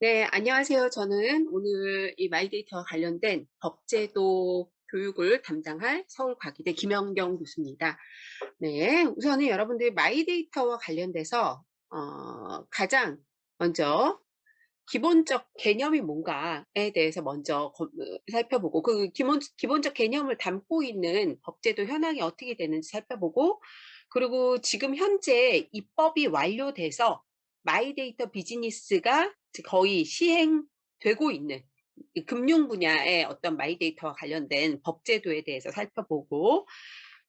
네, 안녕하세요. 저는 오늘 이 마이데이터와 관련된 법제도 교육을 담당할 서울과기대 김연경 교수입니다. 네, 우선은 여러분들 마이데이터와 관련돼서 가장 먼저 기본적 개념이 뭔가에 대해서 먼저 살펴보고 그 기본적 개념을 담고 있는 법제도 현황이 어떻게 되는지 살펴보고, 그리고 지금 현재 입법이 완료돼서 마이데이터 비즈니스가 거의 시행되고 있는 이 금융 분야의 어떤 마이데이터와 관련된 법제도에 대해서 살펴보고,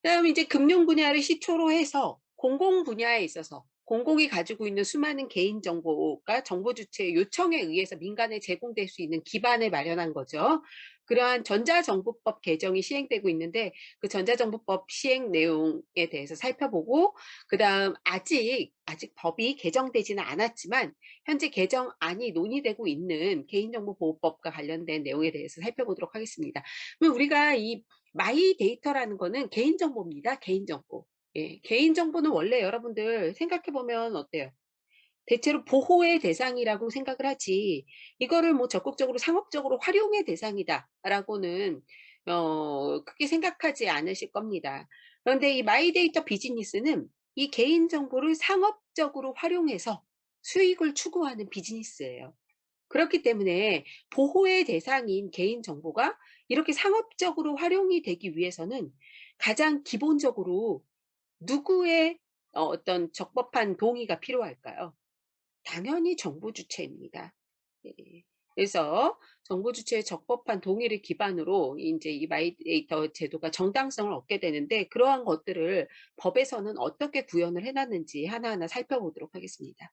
그다음에 이제 금융 분야를 시초로 해서 공공 분야에 있어서 공공이 가지고 있는 수많은 개인 정보가 정보 주체의 요청에 의해서 민간에 제공될 수 있는 기반을 마련한 거죠. 그러한 전자정보법 개정이 시행되고 있는데, 그 전자정보법 시행 내용에 대해서 살펴보고, 그다음 아직 법이 개정되지는 않았지만 현재 개정안이 논의되고 있는 개인정보보호법과 관련된 내용에 대해서 살펴보도록 하겠습니다. 그럼 우리가 이 마이 데이터라는 거는 개인정보입니다. 개인정보. 예, 개인정보는 원래 여러분들 생각해 보면 어때요? 대체로 보호의 대상이라고 생각을 하지, 이거를 뭐 적극적으로 상업적으로 활용의 대상이다라고는 크게 생각하지 않으실 겁니다. 그런데 이 마이데이터 비즈니스는 이 개인정보를 상업적으로 활용해서 수익을 추구하는 비즈니스예요. 그렇기 때문에 보호의 대상인 개인정보가 이렇게 상업적으로 활용이 되기 위해서는 가장 기본적으로 누구의 어떤 적법한 동의가 필요할까요? 당연히 정보 주체입니다. 예. 그래서 정보 주체의 적법한 동의를 기반으로 인제 이 마이데이터 제도가 정당성을 얻게 되는데, 그러한 것들을 법에서는 어떻게 구현을 해 놨는지 하나하나 살펴보도록 하겠습니다.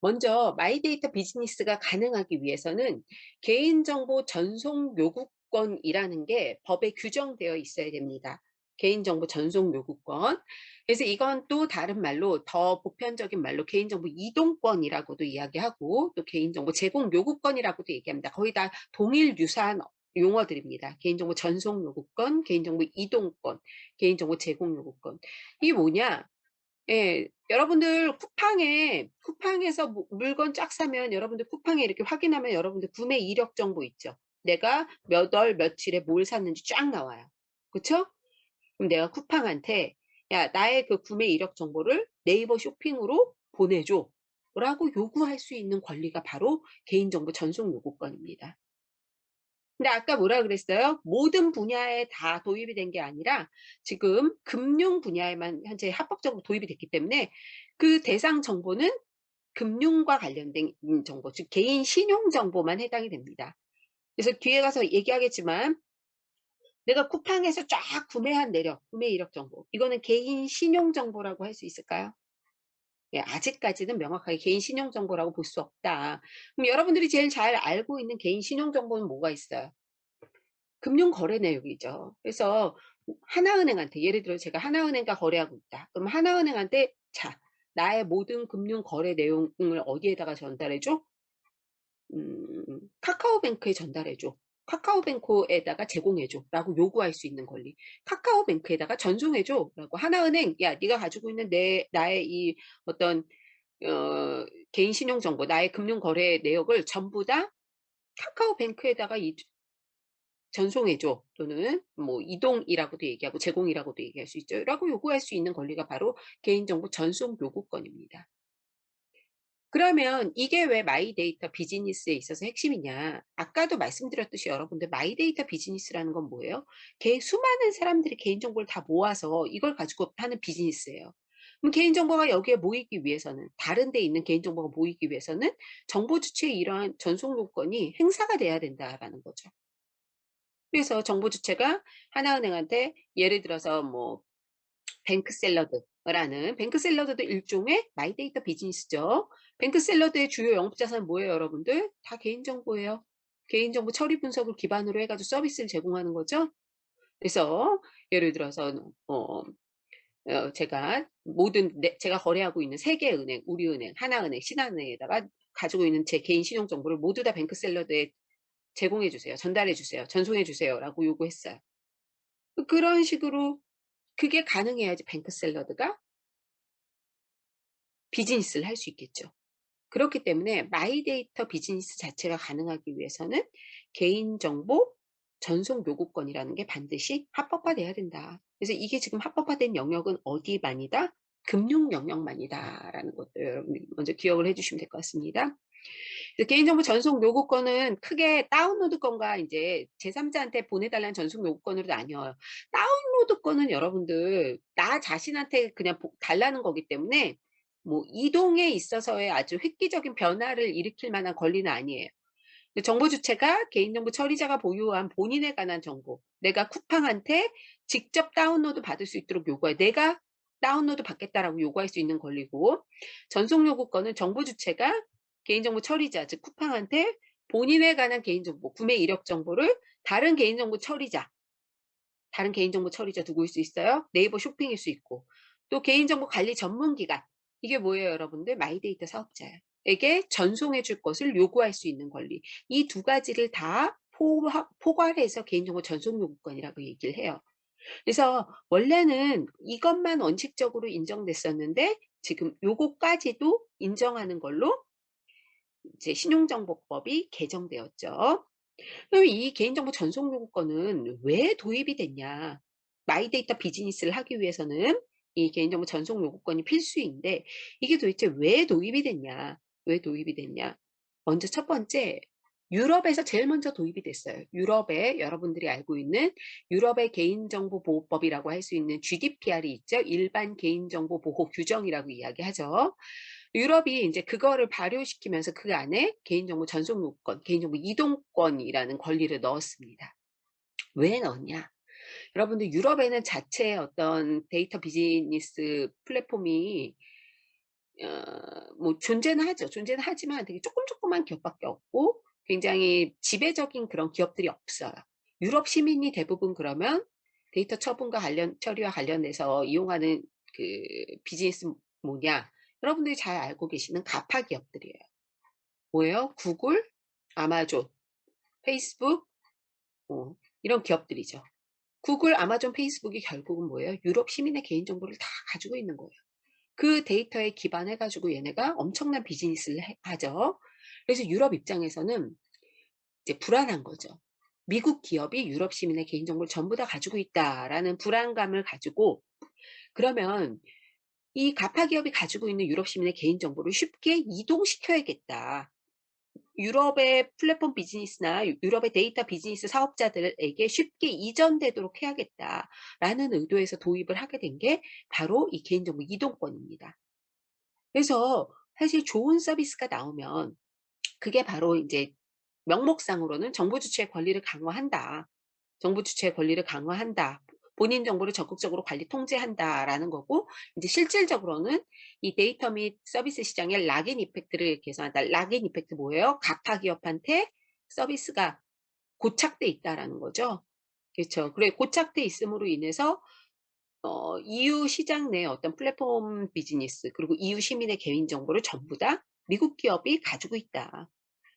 먼저 마이데이터 비즈니스가 가능하기 위해서는 개인정보 전송 요구권이라는 게 법에 규정되어 있어야 됩니다. 개인정보 전송 요구권. 그래서 이건 또 다른 말로, 더 보편적인 말로 개인정보 이동권이라고도 이야기하고, 또 개인정보 제공 요구권이라고도 얘기합니다. 거의 다 동일 유사한 용어들입니다. 개인정보 전송 요구권, 개인정보 이동권, 개인정보 제공 요구권. 이게 뭐냐? 예. 여러분들 쿠팡에서 물건 쫙 사면, 여러분들 쿠팡에 이렇게 확인하면 여러분들 구매 이력 정보 있죠. 내가 몇 월 며칠에 뭘 샀는지 쫙 나와요. 그쵸? 그럼 내가 쿠팡한테 "야, 나의 그 구매 이력 정보를 네이버 쇼핑으로 보내줘." 라고 요구할 수 있는 권리가 바로 개인정보 전송 요구권입니다. 근데 아까 뭐라 그랬어요? 모든 분야에 다 도입이 된 게 아니라 지금 금융 분야에만 현재 합법적으로 도입이 됐기 때문에, 그 대상 정보는 금융과 관련된 정보, 즉 개인 신용 정보만 해당이 됩니다. 그래서 뒤에 가서 얘기하겠지만, 내가 쿠팡에서 쫙 구매한 내역, 구매 이력 정보, 이거는 개인 신용 정보라고 할 수 있을까요? 예, 아직까지는 명확하게 개인 신용 정보라고 볼 수 없다. 그럼 여러분들이 제일 잘 알고 있는 개인 신용 정보는 뭐가 있어요? 금융 거래 내역이죠. 그래서 하나은행한테, 예를 들어 제가 하나은행과 거래하고 있다. 그럼 하나은행한테 "자, 나의 모든 금융 거래 내용을 어디에다가 전달해 줘?" "카카오뱅크에 전달해 줘. 카카오뱅크에다가 제공해 줘."라고 요구할 수 있는 권리. "카카오뱅크에다가 전송해 줘."라고, "하나은행, 야, 네가 가지고 있는 나의 이 어떤 개인 신용 정보, 나의 금융 거래 내역을 전부 다 카카오뱅크에다가 전송해 줘." 또는 뭐 이동이라고도 얘기하고 제공이라고도 얘기할 수 있죠. 라고 요구할 수 있는 권리가 바로 개인정보 전송 요구권입니다. 그러면 이게 왜 마이데이터 비즈니스에 있어서 핵심이냐? 아까도 말씀드렸듯이 여러분들, 마이데이터 비즈니스라는 건 뭐예요? 수많은 사람들이 개인정보를 다 모아서 이걸 가지고 하는 비즈니스예요. 그럼 개인정보가 여기에 모이기 위해서는, 다른 데 있는 개인정보가 모이기 위해서는 정보 주체의 이러한 전송 요건이 행사가 돼야 된다라는 거죠. 그래서 정보 주체가 하나은행한테 예를 들어서 뭐 뱅크샐러드라는, 뱅크샐러드도 일종의 마이데이터 비즈니스죠. 뱅크샐러드의 주요 영업자산은 뭐예요, 여러분들? 다 개인정보예요. 개인정보 처리 분석을 기반으로 해 가지고 서비스를 제공하는 거죠. 그래서 예를 들어서 제가 거래하고 있는 세 개의 은행, 우리은행, 하나은행, 신한은행에다가 가지고 있는 제 개인 신용 정보를 모두 다 뱅크샐러드에 제공해 주세요. 전달해 주세요. 전송해 주세요라고 요구했어요. 그런 식으로 그게 가능해야지 뱅크샐러드가 비즈니스를 할 수 있겠죠. 그렇기 때문에 마이데이터 비즈니스 자체가 가능하기 위해서는 개인정보 전송 요구권이라는 게 반드시 합법화돼야 된다. 그래서 이게 지금 합법화된 영역은 어디만이다? 금융 영역만이다라는 것도 여러분이 먼저 기억을 해 주시면 될 것 같습니다. 그래서 개인정보 전송 요구권은 크게 다운로드권과 이제 제3자한테 보내달라는 전송 요구권으로 나뉘어요. 다운로드권은 여러분들 나 자신한테 그냥 달라는 거기 때문에 뭐 이동에 있어서의 아주 획기적인 변화를 일으킬 만한 권리는 아니에요. 정보 주체가 개인정보 처리자가 보유한 본인에 관한 정보, 내가 쿠팡한테 직접 다운로드 받을 수 있도록 요구해. 내가 다운로드 받겠다라고 요구할 수 있는 권리고, 전송 요구권은 정보 주체가 개인정보 처리자, 즉 쿠팡한테 본인에 관한 개인정보, 구매 이력 정보를 다른 개인정보 처리자 누구일 수 있어요? 네이버 쇼핑일 수 있고, 또 개인정보 관리 전문기관, 이게 뭐예요 여러분들? 마이데이터 사업자예요. 에게 전송해 줄 것을 요구할 수 있는 권리. 이 두 가지를 다 포괄해서 개인정보 전송 요구권이라고 얘기를 해요. 그래서 원래는 이것만 원칙적으로 인정됐었는데 지금 요거까지도 인정하는 걸로 이제 신용정보법이 개정되었죠. 그럼 이 개인정보 전송 요구권은 왜 도입이 됐냐? 마이데이터 비즈니스를 하기 위해서는 이 개인정보 전송 요구권이 필수인데 이게 도대체 왜 도입이 됐냐? 왜 도입이 됐냐? 먼저 첫 번째, 유럽에서 제일 먼저 도입이 됐어요. 유럽에 여러분들이 알고 있는 유럽의 개인정보보호법이라고 할 수 있는 GDPR이 있죠. 일반 개인정보 보호 규정이라고 이야기하죠. 유럽이 이제 그거를 발효시키면서 그 안에 개인정보 전송 요건, 개인정보 이동권이라는 권리를 넣었습니다. 왜 넣었냐? 여러분들 유럽에는 자체 어떤 데이터 비즈니스 플랫폼이 뭐 존재는 하죠. 존재는 하지만 되게 조그만 기업밖에 없고 굉장히 지배적인 그런 기업들이 없어요. 유럽 시민이 대부분 그러면 데이터 처분과 처리와 관련해서 이용하는 그 비즈니스 뭐냐? 여러분들이 잘 알고 계시는 가파 기업들이에요. 뭐예요? 구글, 아마존, 페이스북, 이런 기업들이죠. 구글, 아마존, 페이스북이 결국은 뭐예요? 유럽 시민의 개인정보를 다 가지고 있는 거예요. 그 데이터에 기반해가지고 얘네가 엄청난 비즈니스를 하죠. 그래서 유럽 입장에서는 이제 불안한 거죠. 미국 기업이 유럽 시민의 개인정보를 전부 다 가지고 있다라는 불안감을 가지고 그러면 이 가파 기업이 가지고 있는 유럽 시민의 개인정보를 쉽게 이동시켜야겠다. 유럽의 플랫폼 비즈니스나 유럽의 데이터 비즈니스 사업자들에게 쉽게 이전되도록 해야겠다라는 의도에서 도입을 하게 된 게 바로 이 개인정보 이동권입니다. 그래서 사실 좋은 서비스가 나오면 그게 바로 이제 명목상으로는 정보 주체의 권리를 강화한다. 정보 주체의 권리를 강화한다. 본인 정보를 적극적으로 관리 통제한다라는 거고 이제 실질적으로는 이 데이터 및 서비스 시장의 락인 이펙트를 개선한다. 락인 이펙트 뭐예요? 가파 기업한테 서비스가 고착돼 있다라는 거죠. 그렇죠. 그래 고착돼 있음으로 인해서 EU 시장 내 어떤 플랫폼 비즈니스 그리고 EU 시민의 개인 정보를 전부 다 미국 기업이 가지고 있다.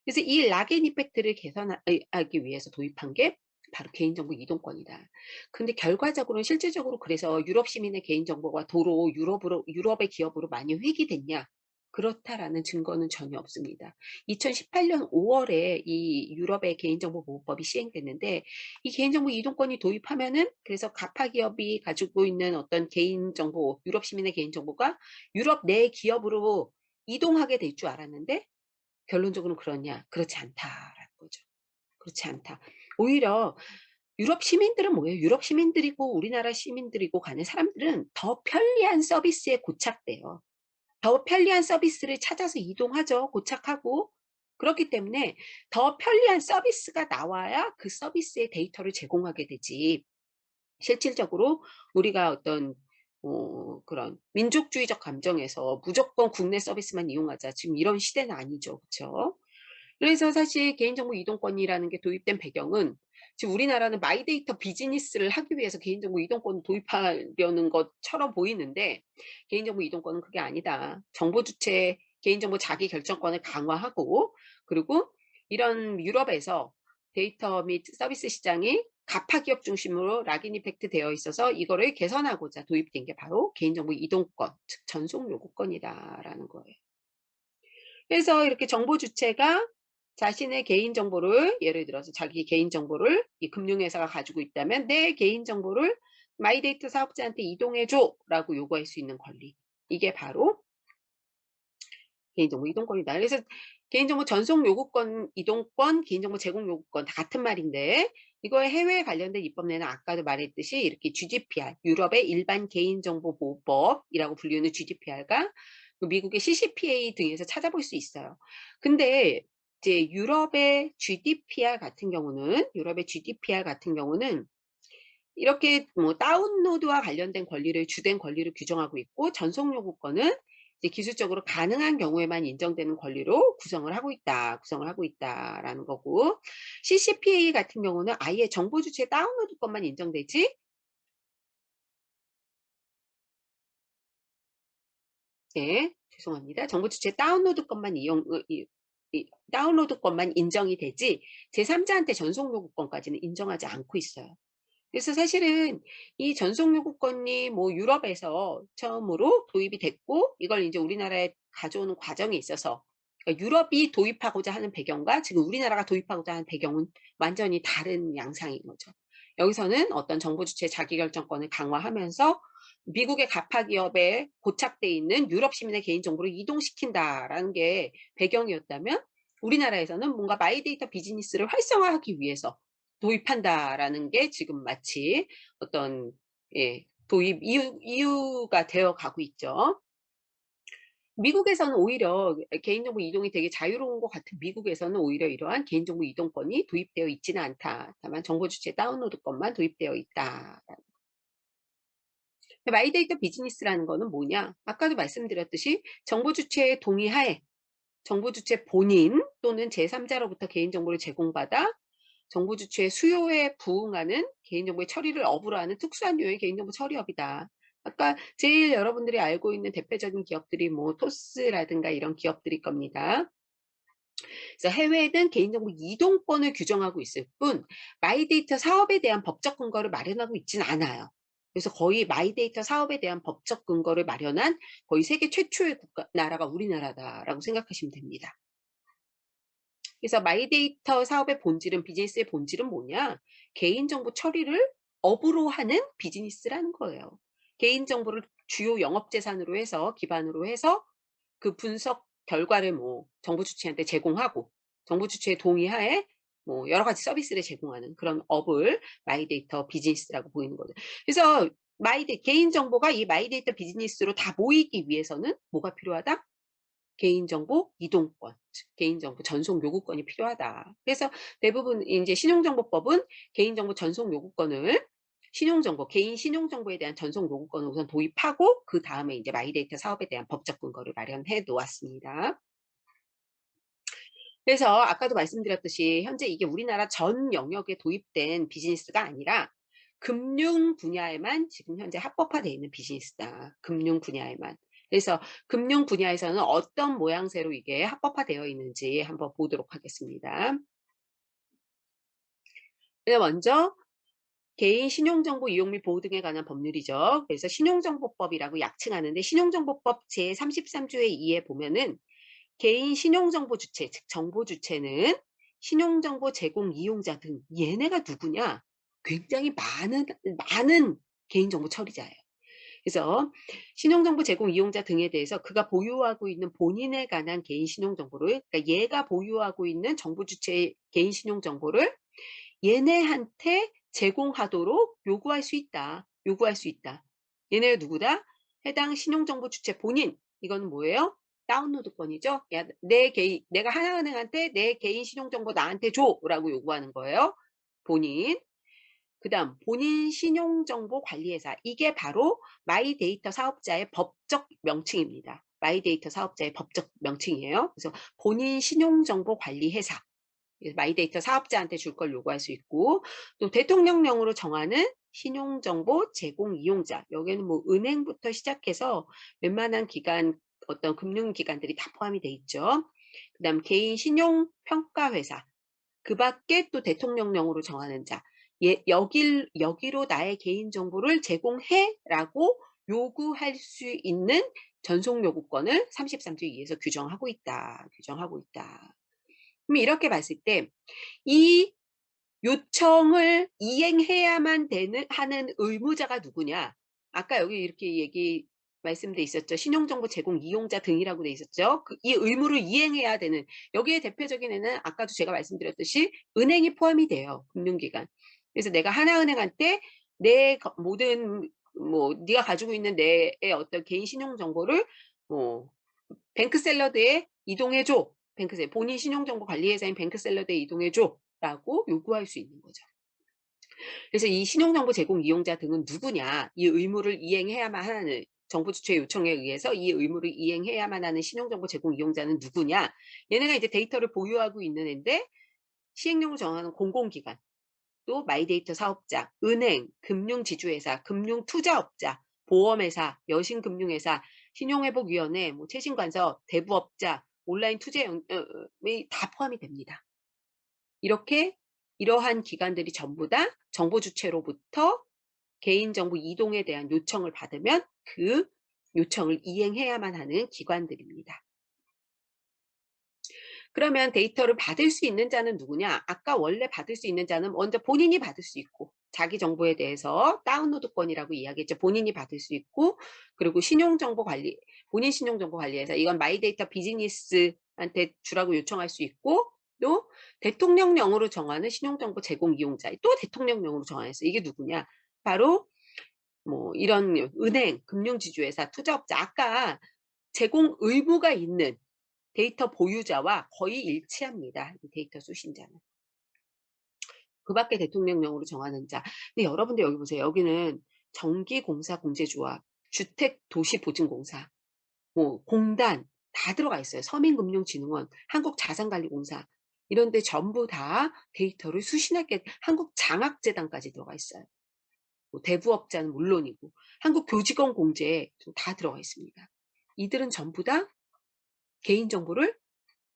그래서 이 락인 이펙트를 개선하기 위해서 도입한 게 바로 개인정보 이동권이다. 근데 결과적으로는 실질적으로 그래서 유럽 시민의 개인정보가 도로 유럽의 기업으로 많이 회귀됐냐? 그렇다라는 증거는 전혀 없습니다. 2018년 5월에 이 유럽의 개인정보보호법이 시행됐는데 이 개인정보 이동권이 도입하면은 그래서 가파 기업이 가지고 있는 어떤 개인정보, 유럽 시민의 개인정보가 유럽 내 기업으로 이동하게 될 줄 알았는데 결론적으로는 그러냐? 그렇지 않다라는 거죠. 그렇지 않다. 오히려 유럽 시민들은 뭐예요? 유럽 시민들이고 우리나라 시민들이고 가는 사람들은 더 편리한 서비스에 고착돼요. 더 편리한 서비스를 찾아서 이동하죠. 고착하고. 그렇기 때문에 더 편리한 서비스가 나와야 그 서비스의 데이터를 제공하게 되지. 실질적으로 우리가 어떤 그런 민족주의적 감정에서 무조건 국내 서비스만 이용하자. 지금 이런 시대는 아니죠. 그쵸? 그래서 사실 개인정보 이동권이라는 게 도입된 배경은 지금 우리나라는 마이데이터 비즈니스를 하기 위해서 개인정보 이동권을 도입하려는 것처럼 보이는데 개인정보 이동권은 그게 아니다. 정보 주체 개인정보 자기 결정권을 강화하고 그리고 이런 유럽에서 데이터 및 서비스 시장이 가파 기업 중심으로 락인 이펙트 되어 있어서 이거를 개선하고자 도입된 게 바로 개인정보 이동권, 즉 전송 요구권이다라는 거예요. 그래서 이렇게 정보 주체가 자신의 개인 정보를 예를 들어서 자기 개인 정보를 이 금융회사가 가지고 있다면 내 개인 정보를 마이데이터 사업자한테 이동해 줘라고 요구할 수 있는 권리. 이게 바로 개인정보 이동권이다. 그래서 개인정보 전송 요구권, 이동권, 개인정보 제공 요구권 다 같은 말인데 이거에 해외에 관련된 입법례는 아까도 말했듯이 이렇게 GDPR, 유럽의 일반 개인정보 보호법이라고 불리는 GDPR과 미국의 CCPA 등에서 찾아볼 수 있어요. 근데 이제 유럽의 GDPR 같은 경우는 이렇게 뭐 다운로드와 관련된 권리를 주된 권리를 규정하고 있고 전송 요구권은 이제 기술적으로 가능한 경우에만 인정되는 권리로 구성을 하고 있다라는 거고 CCPA 같은 경우는 아예 정보 주체 다운로드권만 인정되지 네, 죄송합니다. 정보 주체 다운로드권만 다운로드권만 인정이 되지 제3자한테 전송 요구권까지는 인정하지 않고 있어요. 그래서 사실은 이 전송 요구권이 뭐 유럽에서 처음으로 도입이 됐고 이걸 이제 우리나라에 가져오는 과정에 있어서 그러니까 유럽이 도입하고자 하는 배경과 지금 우리나라가 도입하고자 하는 배경은 완전히 다른 양상인 거죠. 여기서는 어떤 정보 주체 자기결정권을 강화하면서 미국의 가파 기업에 고착돼 있는 유럽 시민의 개인정보를 이동시킨다라는 게 배경이었다면 우리나라에서는 뭔가 마이데이터 비즈니스를 활성화하기 위해서 도입한다라는 게 지금 마치 어떤 도입 이유가 되어 가고 있죠. 미국에서는 오히려 개인정보 이동이 되게 자유로운 것 같은 미국에서는 오히려 이러한 개인정보 이동권이 도입되어 있지는 않다. 다만 정보 주체 다운로드권만 도입되어 있다. 마이데이터 비즈니스라는 거는 뭐냐? 아까도 말씀드렸듯이 정보 주체의 동의하에 정보 주체 본인 또는 제3자로부터 개인정보를 제공받아 정보 주체의 수요에 부응하는 개인정보의 처리를 업으로 하는 특수한 유형의 개인정보 처리업이다. 아까 제일 여러분들이 알고 있는 대표적인 기업들이 뭐 토스라든가 이런 기업들일 겁니다. 그래서 해외에는 개인정보 이동권을 규정하고 있을 뿐 마이데이터 사업에 대한 법적 근거를 마련하고 있지는 않아요. 그래서 거의 마이데이터 사업에 대한 법적 근거를 마련한 거의 세계 최초의 나라가 우리나라다라고 생각하시면 됩니다. 그래서 마이데이터 사업의 본질은 비즈니스의 본질은 뭐냐? 개인정보 처리를 업으로 하는 비즈니스라는 거예요. 개인정보를 주요 영업재산으로 해서 기반으로 해서 그 분석 결과를 뭐 정보 주체한테 제공하고 정보 주체의 동의하에 뭐 여러 가지 서비스를 제공하는 그런 업을 마이데이터 비즈니스라고 보이는 거죠. 그래서 개인정보가 이 마이데이터 비즈니스로 다 모이기 위해서는 뭐가 필요하다? 개인정보 이동권, 즉 개인정보 전송 요구권이 필요하다. 그래서 대부분 이제 신용정보법은 개인정보 전송 요구권을 개인 신용정보에 대한 전송 요구권을 우선 도입하고 그 다음에 이제 마이데이터 사업에 대한 법적 근거를 마련해 놓았습니다. 그래서 아까도 말씀드렸듯이 현재 이게 우리나라 전 영역에 도입된 비즈니스가 아니라 금융 분야에만 지금 현재 합법화되어 있는 비즈니스다. 금융 분야에만. 그래서 금융 분야에서는 어떤 모양새로 이게 합법화되어 있는지 한번 보도록 하겠습니다. 먼저 개인 신용정보 이용 및 보호 등에 관한 법률이죠. 그래서 신용정보법이라고 약칭하는데 신용정보법 제33조의 2에 보면은 개인 신용정보 주체, 즉 정보 주체는 신용정보 제공 이용자 등 얘네가 누구냐? 굉장히 많은 개인정보 처리자예요. 그래서 신용정보 제공 이용자 등에 대해서 그가 보유하고 있는 본인에 관한 개인 신용정보를 그러니까 얘가 보유하고 있는 정보 주체의 개인 신용정보를 얘네한테 제공하도록 요구할 수 있다. 요구할 수 있다. 얘네가 누구다? 해당 신용정보 주체 본인. 이건 뭐예요? 다운로드권이죠. 야, 내가 하나은행한테 내 개인 신용정보 나한테 줘라고 요구하는 거예요. 본인. 그 다음 본인 신용정보 관리회사. 이게 바로 마이데이터 사업자의 법적 명칭입니다. 마이데이터 사업자의 법적 명칭이에요. 그래서 본인 신용정보 관리회사. 마이데이터 사업자한테 줄 걸 요구할 수 있고 또 대통령령으로 정하는 신용정보 제공 이용자. 여기에는 뭐 은행부터 시작해서 웬만한 기관 어떤 금융기관들이 다 포함이 돼 있죠. 그 다음 개인 신용평가회사. 그 밖에 또 대통령령으로 정하는 자. 여기로 나의 개인정보를 제공해 라고 요구할 수 있는 전송 요구권을 33조 2에서 규정하고 있다. 규정하고 있다. 그럼 이렇게 봤을 때 이 요청을 이행해야만 하는 의무자가 누구냐? 아까 여기 이렇게 말씀돼 있었죠. 신용정보 제공 이용자 등이라고 돼 있었죠. 이 의무를 이행해야 되는, 여기에 대표적인 애는 아까도 제가 말씀드렸듯이 은행이 포함이 돼요. 금융기관. 그래서 내가 하나은행한테 내 모든 네가 가지고 있는 내 어떤 개인 신용정보를 뭐 뱅크샐러드에 이동해줘. 본인 신용정보 관리회사인 뱅크샐러드에 이동해줘. 라고 요구할 수 있는 거죠. 그래서 이 신용정보 제공 이용자 등은 누구냐? 이 의무를 이행해야만 하는, 정부 주체 요청에 의해서 이 의무를 이행해야만 하는 신용정보 제공 이용자는 누구냐? 얘네가 이제 데이터를 보유하고 있는 애인데 시행령을 정하는 공공기관, 또 마이데이터 사업자, 은행, 금융지주회사, 금융투자업자, 보험회사, 여신금융회사, 신용회복위원회, 최신관서, 대부업자, 온라인 투자영이 다 포함이 됩니다. 이렇게 이러한 기관들이 전부 다 정보 주체로부터 개인정보 이동에 대한 요청을 받으면 그 요청을 이행해야만 하는 기관들입니다. 그러면 데이터를 받을 수 있는 자는 누구냐? 아까 원래 받을 수 있는 자는 먼저 본인이 받을 수 있고, 자기 정보에 대해서 다운로드권이라고 이야기했죠. 본인이 받을 수 있고, 그리고 본인 신용정보 관리회사, 이건 마이데이터 비즈니스한테 주라고 요청할 수 있고, 또 대통령령으로 정하는 신용정보 제공 이용자, 또 대통령령으로 정하였어요. 이게 누구냐? 바로 이런 은행, 금융지주회사, 투자업자, 아까 제공 의무가 있는 데이터 보유자와 거의 일치합니다. 이 데이터 수신자는. 그 밖에 대통령령으로 정하는 자. 근데 여러분들 여기 보세요. 여기는 전기공사공제조합, 주택도시보증공사, 공단 다 들어가 있어요. 서민금융진흥원, 한국자산관리공사 이런 데 전부 다 데이터를 수신하게, 한국장학재단까지 들어가 있어요. 대부업자는 물론이고 한국교직원공제 다 들어가 있습니다. 이들은 전부 다 개인정보를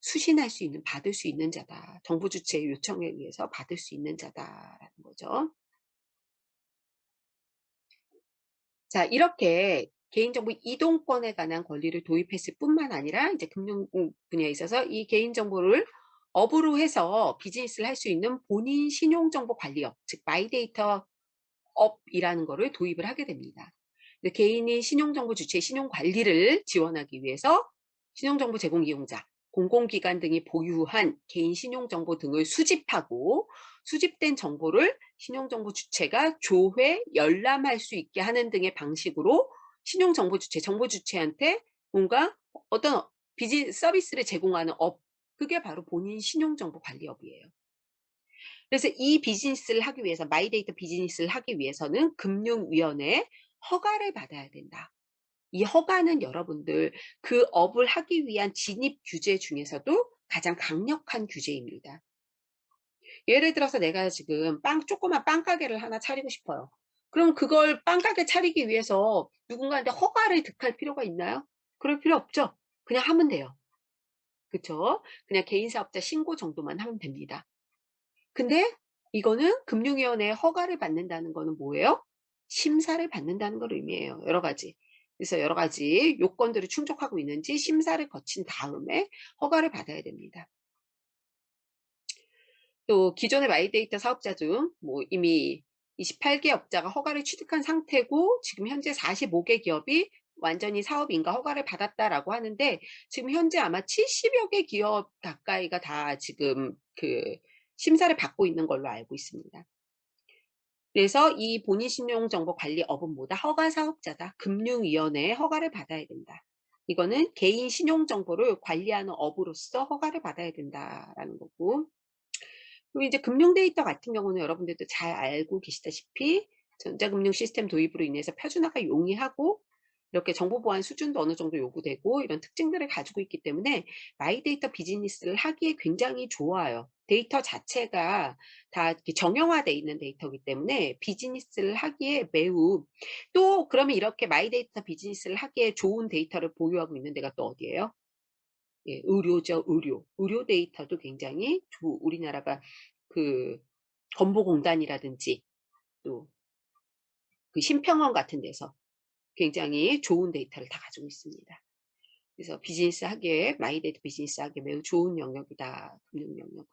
수신할 수 있는, 받을 수 있는 자다. 정부 주체의 요청에 의해서 받을 수 있는 자다라는 거죠. 자, 이렇게 개인정보 이동권에 관한 권리를 도입했을 뿐만 아니라 이제 금융 분야에 있어서 이 개인정보를 업으로 해서 비즈니스를 할 수 있는 본인 신용정보 관리업, 즉 마이데이터 업이라는 거를 도입을 하게 됩니다. 개인이 신용정보 주체의 신용관리를 지원하기 위해서 신용정보 제공 이용자, 공공기관 등이 보유한 개인 신용정보 등을 수집하고 수집된 정보를 신용정보 주체가 조회, 열람할 수 있게 하는 등의 방식으로 신용정보 주체, 정보 주체한테 뭔가 어떤 서비스를 제공하는 업, 그게 바로 본인 신용정보 관리업이에요. 그래서 이 비즈니스를 하기 위해서, 마이데이터 비즈니스를 하기 위해서는 금융위원회에 허가를 받아야 된다. 이 허가는 여러분들 그 업을 하기 위한 진입 규제 중에서도 가장 강력한 규제입니다. 예를 들어서 내가 지금 조그만 빵가게를 하나 차리고 싶어요. 그럼 그걸 빵가게 차리기 위해서 누군가한테 허가를 득할 필요가 있나요? 그럴 필요 없죠. 그냥 하면 돼요. 그쵸? 그냥 개인사업자 신고 정도만 하면 됩니다. 근데 이거는 금융위원회의 허가를 받는다는 거는 뭐예요? 심사를 받는다는 걸 의미해요. 여러 가지. 그래서 여러 가지 요건들을 충족하고 있는지 심사를 거친 다음에 허가를 받아야 됩니다. 또 기존의 마이데이터 사업자 중 이미 28개 업자가 허가를 취득한 상태고 지금 현재 45개 기업이 완전히 사업인가 허가를 받았다라고 하는데 지금 현재 아마 70여 개 기업 가까이가 다 지금 심사를 받고 있는 걸로 알고 있습니다. 그래서 이 본인 신용정보 관리 업은 뭐다? 허가 사업자다. 금융위원회의 허가를 받아야 된다. 이거는 개인 신용정보를 관리하는 업으로서 허가를 받아야 된다라는 거고. 그리고 이제 금융 데이터 같은 경우는 여러분들도 잘 알고 계시다시피 전자금융 시스템 도입으로 인해서 표준화가 용이하고 이렇게 정보 보안 수준도 어느 정도 요구되고 이런 특징들을 가지고 있기 때문에 마이데이터 비즈니스를 하기에 굉장히 좋아요. 데이터 자체가 다 이렇게 정형화되어 있는 데이터이기 때문에 비즈니스를 하기에 매우, 또 그러면 이렇게 마이데이터 비즈니스를 하기에 좋은 데이터를 보유하고 있는 데가 또 어디예요? 예, 의료죠, 의료. 의료 데이터도 굉장히 우리나라가 건보공단이라든지 또 심평원 같은 데서 굉장히 좋은 데이터를 다 가지고 있습니다. 그래서 비즈니스 하기에 마이데이터 비즈니스 하기에 매우 좋은 영역이다. 금융 영역.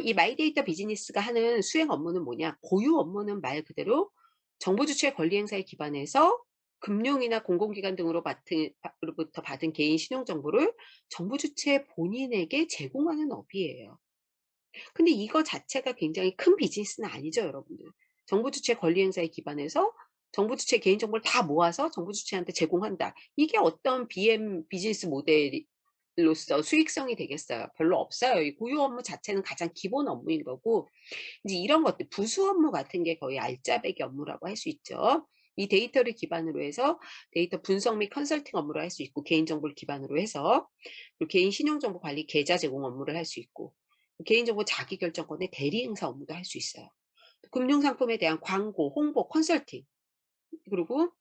이 마이데이터 비즈니스가 하는 수행 업무는 뭐냐? 고유 업무는 말 그대로 정부 주체 권리 행사에 기반해서 금융이나 공공기관 등으로 로부터 받은 개인 신용 정보를 정부 주체 본인에게 제공하는 업이에요. 근데 이거 자체가 굉장히 큰 비즈니스는 아니죠, 여러분들. 정부 주체 권리 행사에 기반해서 정부 주체 개인 정보를 다 모아서 정부 주체한테 제공한다. 이게 어떤 BM 비즈니스 모델로서 수익성이 되겠어요? 별로 없어요. 이 고유 업무 자체는 가장 기본 업무인 거고, 이제 이런 것들 부수 업무 같은 게 거의 알짜배기 업무라고 할 수 있죠. 이 데이터를 기반으로 해서 데이터 분석 및 컨설팅 업무를 할 수 있고, 개인 정보를 기반으로 해서 그리고 개인 신용정보 관리 계좌 제공 업무를 할 수 있고, 개인정보 자기결정권의 대리 행사 업무도 할 수 있어요. 금융상품에 대한 광고, 홍보, 컨설팅, 그리고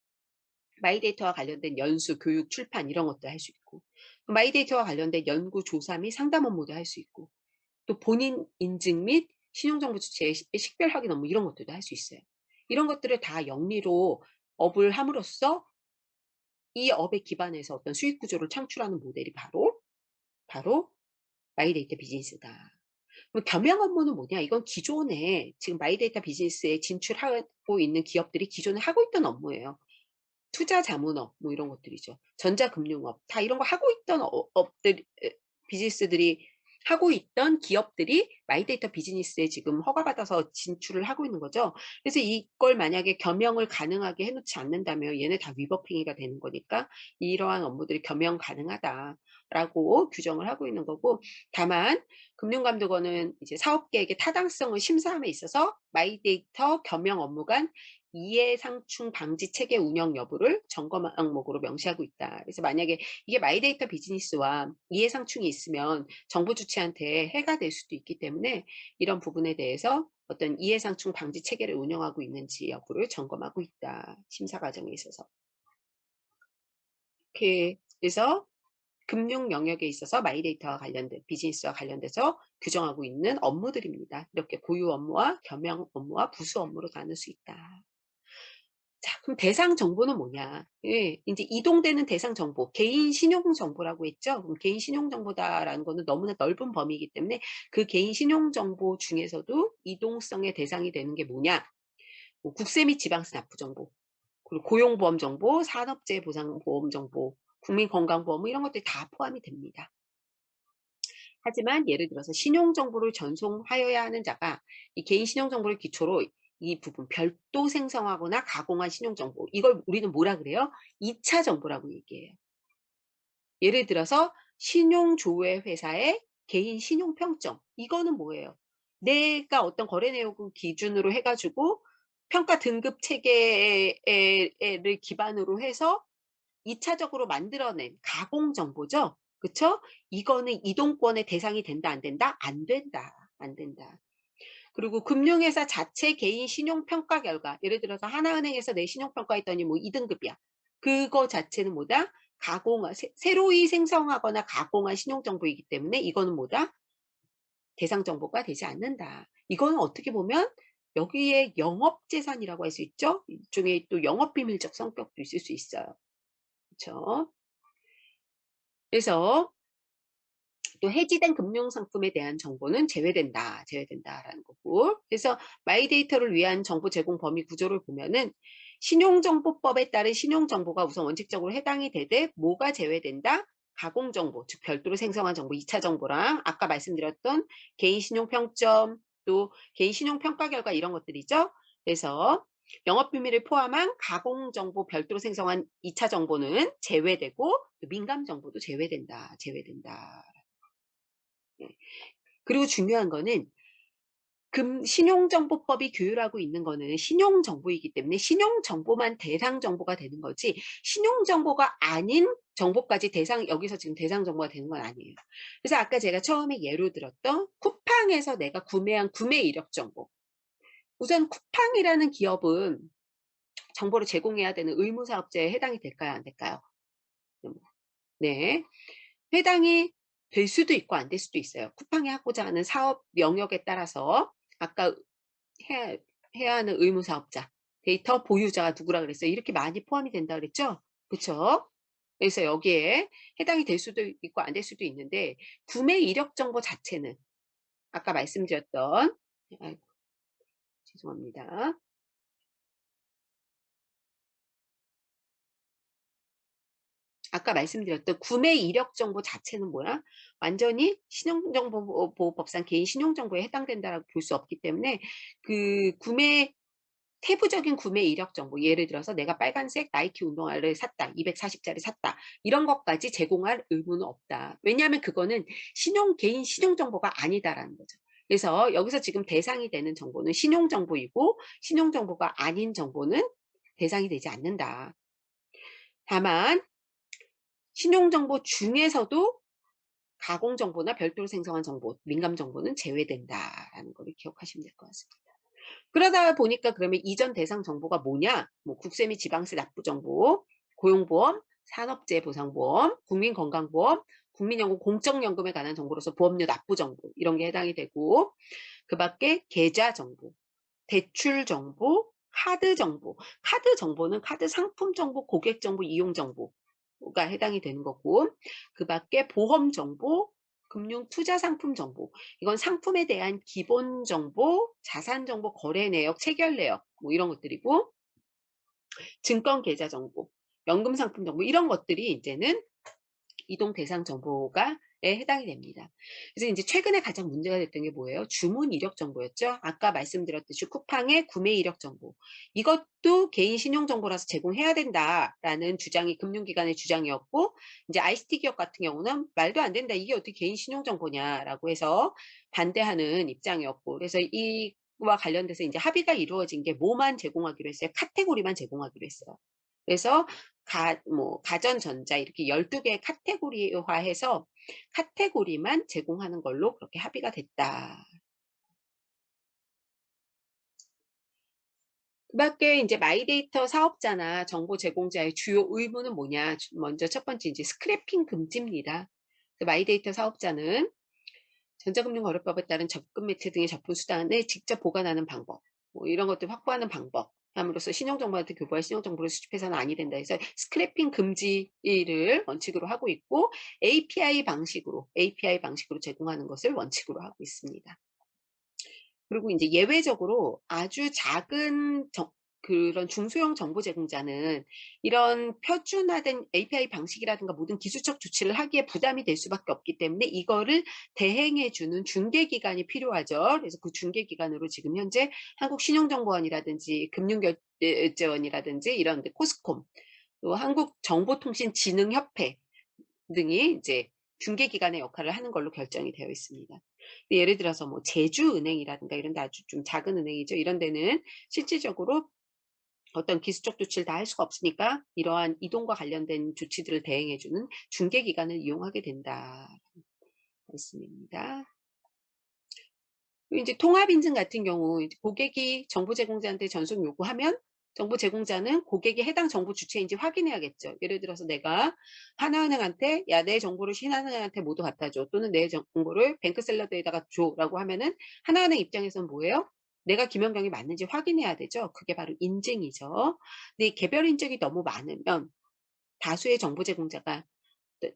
마이데이터와 관련된 연수, 교육, 출판 이런 것도 할 수 있고, 마이데이터와 관련된 연구, 조사 및 상담 업무도 할 수 있고, 또 본인 인증 및 신용정보 주체의 식별 확인 업무 이런 것들도 할 수 있어요. 이런 것들을 다 영리로 업을 함으로써 이 업에 기반해서 어떤 수익 구조를 창출하는 모델이 바로 마이데이터 비즈니스다. 그럼 겸용 업무는 뭐냐? 이건 기존에 지금 마이데이터 비즈니스에 진출하고 있는 기업들이 기존에 하고 있던 업무예요. 투자 자문업 뭐 이런 것들이죠. 전자금융업 다 이런 거 하고 있던 업들 비즈니스들이 하고 있던 기업들이 마이데이터 비즈니스에 지금 허가받아서 진출을 하고 있는 거죠. 그래서 이걸 만약에 겸용을 가능하게 해놓지 않는다면 얘네 다 위법행위가 되는 거니까 이러한 업무들이 겸용 가능하다라고 규정을 하고 있는 거고, 다만 금융감독원은 이제 사업계획의 타당성을 심사함에 있어서 마이데이터 겸용 업무 간 이해상충 방지 체계 운영 여부를 점검 항목으로 명시하고 있다. 그래서 만약에 이게 마이데이터 비즈니스와 이해상충이 있으면 정부 주체한테 해가 될 수도 있기 때문에 이런 부분에 대해서 어떤 이해상충 방지 체계를 운영하고 있는지 여부를 점검하고 있다. 심사 과정에 있어서. 그래서 금융 영역에 있어서 마이데이터와 관련된 비즈니스와 관련돼서 규정하고 있는 업무들입니다. 이렇게 고유 업무와 겸용 업무와 부수 업무로 나눌 수 있다. 자, 그럼 대상 정보는 뭐냐? 예, 이제 이동되는 대상 정보, 개인 신용 정보라고 했죠? 그럼 개인 신용 정보다라는 거는 너무나 넓은 범위이기 때문에 그 개인 신용 정보 중에서도 이동성의 대상이 되는 게 뭐냐? 뭐 국세 및 지방세 납부 정보, 그리고 고용보험 정보, 산업재해 보상보험 정보, 국민건강보험 뭐 이런 것들이 다 포함이 됩니다. 하지만 예를 들어서 신용정보를 전송하여야 하는 자가 이 개인 신용정보를 기초로 이 부분 별도 생성하거나 가공한 신용정보, 이걸 우리는 뭐라 그래요? 2차 정보라고 얘기해요. 예를 들어서 신용조회 회사의 개인 신용평점, 이거는 뭐예요? 내가 어떤 거래 내역을 기준으로 해가지고 평가 등급 체계를 기반으로 해서 2차적으로 만들어낸 가공 정보죠. 그쵸? 이거는 이동권의 대상이 된다, 안 된다? 안 된다. 안 된다. 그리고 금융회사 자체 개인 신용평가 결과, 예를 들어서 하나은행에서 내 신용평가 했더니 뭐 2등급이야. 그거 자체는 뭐다? 새로이 생성하거나 가공한 신용정보이기 때문에 이거는 뭐다? 대상 정보가 되지 않는다. 이거는 어떻게 보면 여기에 영업재산이라고 할 수 있죠? 일종의 또 영업비밀적 성격도 있을 수 있어요. 그렇죠? 그래서 또 해지된 금융상품에 대한 정보는 제외된다라는 거고. 그래서 마이데이터를 위한 정보 제공 범위 구조를 보면은 신용정보법에 따른 신용정보가 우선 원칙적으로 해당이 되되 뭐가 제외된다? 가공정보, 즉 별도로 생성한 정보 2차 정보랑 아까 말씀드렸던 개인 신용평점, 또 개인 신용평가 결과 이런 것들이죠. 그래서 영업비밀을 포함한 가공정보 별도로 생성한 2차 정보는 제외되고 민감정보도 제외된다. 예. 그리고 중요한 거는 신용정보법이 규율하고 있는 거는 신용정보이기 때문에 신용정보만 대상 정보가 되는 거지 신용정보가 아닌 정보까지 여기서 지금 대상 정보가 되는 건 아니에요. 그래서 아까 제가 처음에 예로 들었던 쿠팡에서 내가 구매한 구매 이력 정보. 우선 쿠팡이라는 기업은 정보를 제공해야 되는 의무사업자에 해당이 될까요? 안 될까요? 네. 해당이 될 수도 있고 안 될 수도 있어요. 쿠팡이 하고자 하는 사업 영역에 따라서 아까 해야, 해야 하는 의무사업자, 데이터 보유자가 누구라 그랬어요. 이렇게 많이 포함이 된다 그랬죠? 그쵸? 그래서 여기에 해당이 될 수도 있고 안 될 수도 있는데 구매 이력 정보 자체는 아까 말씀드렸던 아이고 죄송합니다. 아까 말씀드렸던 구매 이력 정보 자체는 뭐야? 완전히 신용정보보호법상 개인 신용정보에 해당된다라고 볼 수 없기 때문에 그 구매 세부적인 구매 이력 정보, 예를 들어서 내가 빨간색 나이키 운동화를 샀다, 240짜리 샀다, 이런 것까지 제공할 의무는 없다. 왜냐하면 그거는 개인 신용정보가 아니다라는 거죠. 그래서 여기서 지금 대상이 되는 정보는 신용정보이고 신용정보가 아닌 정보는 대상이 되지 않는다. 다만 신용정보 중에서도 가공정보나 별도로 생성한 정보, 민감정보는 제외된다라는 걸 기억하시면 될 것 같습니다. 그러다 보니까 그러면 이전 대상 정보가 뭐냐? 뭐 국세 및 지방세 납부 정보, 고용보험, 산업재해보상보험, 국민건강보험, 국민연금, 공적연금에 관한 정보로서 보험료 납부 정보 이런 게 해당이 되고 그 밖에 계좌 정보, 대출 정보, 카드 정보. 카드 정보는 카드 상품 정보, 고객 정보, 이용 정보가 해당이 되는 거고 그 밖에 보험 정보, 금융 투자 상품 정보. 이건 상품에 대한 기본 정보, 자산 정보, 거래 내역, 체결 내역 뭐 이런 것들이고 증권 계좌 정보, 연금 상품 정보 이런 것들이 이제는 이동 대상 정보가 해당이 됩니다. 그래서 이제 최근에 가장 문제가 됐던 게 뭐예요? 주문 이력 정보였죠. 아까 말씀드렸듯이 쿠팡의 구매 이력 정보. 이것도 개인 신용 정보라서 제공해야 된다라는 주장이 금융기관의 주장이었고 이제 ICT 기업 같은 경우는 말도 안 된다. 이게 어떻게 개인 신용 정보냐라고 해서 반대하는 입장이었고 그래서 이와 관련돼서 이제 합의가 이루어진 게 뭐만 제공하기로 했어요? 카테고리만 제공하기로 했어요. 그래서 가전전자 이렇게 12개 카테고리화해서 카테고리만 제공하는 걸로 그렇게 합의가 됐다. 그 밖에 이제 마이데이터 사업자나 정보 제공자의 주요 의무는 뭐냐? 먼저 첫 번째 이제 스크래핑 금지입니다. 마이데이터 사업자는 전자금융거래법에 따른 접근 매체 등의 접근 수단을 직접 보관하는 방법, 뭐 이런 것들 확보하는 방법, 함으로써 신용정보한테 교부할 신용정보를 수집해서는 아니 된다 해서 스크래핑 금지를 원칙으로 하고 있고 API 방식으로 제공하는 것을 원칙으로 하고 있습니다. 그리고 이제 예외적으로 아주 작은 그런 중소형 정보 제공자는 이런 표준화된 API 방식이라든가 모든 기술적 조치를 하기에 부담이 될 수밖에 없기 때문에 이거를 대행해주는 중개기관이 필요하죠. 그래서 그 중개기관으로 지금 현재 한국신용정보원이라든지 금융결제원이라든지 이런 코스콤, 또 한국정보통신진흥협회 등이 이제 중개기관의 역할을 하는 걸로 결정이 되어 있습니다. 예를 들어서 뭐 제주은행이라든가 이런 데 아주 좀 작은 은행이죠. 이런 데는 실질적으로 어떤 기술적 조치를 다 할 수가 없으니까 이러한 이동과 관련된 조치들을 대행해주는 중개기관을 이용하게 된다. 말씀입니다. 이제 통합인증 같은 경우 고객이 정보 제공자한테 전송 요구하면 정보 제공자는 고객이 해당 정보 주체인지 확인해야겠죠. 예를 들어서 내가 하나은행한테 야, 내 정보를 신한은행한테 모두 갖다 줘. 또는 내 정보를 뱅크샐러드에다가 줘. 라고 하면은 하나은행 입장에서는 뭐예요? 내가 김연경이 맞는지 확인해야 되죠. 그게 바로 인증이죠. 근데 개별 인증이 너무 많으면 다수의 정보 제공자가